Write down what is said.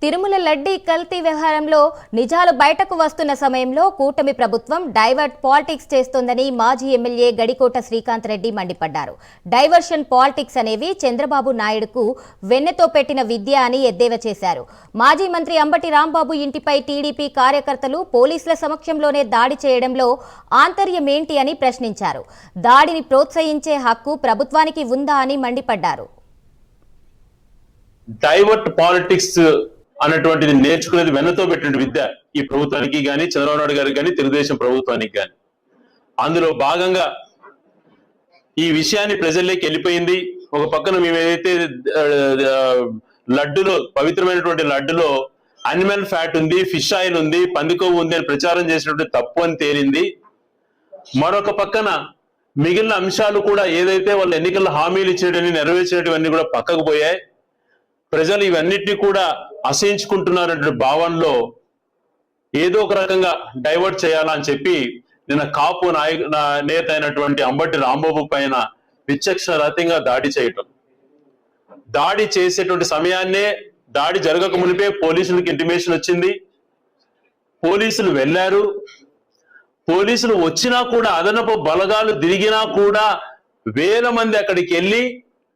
తిరుమల లడ్డీ కల్తీ వ్యవహారంలో నిజాలు బయటకు వస్తున్న సమయంలో కూటమి ప్రభుత్వం డైవర్ట్ పాలిటిక్స్ చేస్తోందని మాజీ ఎమ్మెల్యే గడికోట శ్రీకాంత్ రెడ్డి మండిపడ్డారు. డైవర్షన్ పాలిటిక్స్ అనేవి చంద్రబాబు నాయుడుకు వెన్నెతో పెట్టిన విద్య అని ఎద్దేవా చేశారు. మాజీ మంత్రి అంబటి రాంబాబు ఇంటిపై టీడీపీ కార్యకర్తలు పోలీసుల సమక్షంలోనే దాడి చేయడంలో ఆంతర్యమేంటి అని ప్రశ్నించారు. దాడిని ప్రోత్సహించే హక్కు ప్రభుత్వానికి ఉందా అని మండిపడ్డారు. డైవర్ట్ పాలిటిక్స్ అన్నటువంటిది నేర్చుకునేది వెన్నతో పెట్టిన విద్య ఈ ప్రభుత్వానికి కానీ చంద్రబాబు నాయుడు గారికి కానీ తెలుగుదేశం ప్రభుత్వానికి కానీ. అందులో భాగంగా ఈ విషయాన్ని ప్రజల్లోకి వెళ్ళిపోయింది. ఒక పక్కన మేము ఏదైతే లడ్డులో పవిత్రమైనటువంటి లడ్డులో అనిమల్ ఫ్యాట్ ఉంది, ఫిష్ ఆయిల్ ఉంది, పందికొవ్వు ఉంది అని ప్రచారం చేసినటువంటి తప్పు అని తేలింది. మరొక పక్కన మిగిలిన అంశాలు కూడా ఏదైతే వాళ్ళు ఎన్నికల్లో హామీలు ఇచ్చేటన్ని నెరవేర్చేటివన్నీ కూడా పక్కకు పోయాయి. ప్రజలు ఇవన్నిటినీ కూడా అసహించుకుంటున్నారనే భావనలో ఏదో ఒక రకంగా డైవర్ట్ చేయాలా అని చెప్పి నిన్న కాపు నేత అయినటువంటి అంబటి రాంబాబు పైన విచక్షణారహితంగా దాడి చేయటం. దాడి చేసేటువంటి సమయాన్నే దాడి జరగక మునిపే పోలీసులకు ఇంటిమేషన్ వచ్చింది. పోలీసులు వెళ్ళారు. పోలీసులు వచ్చినా కూడా అదనపు బలగాలు తిరిగినా కూడా వేల మంది అక్కడికి వెళ్ళి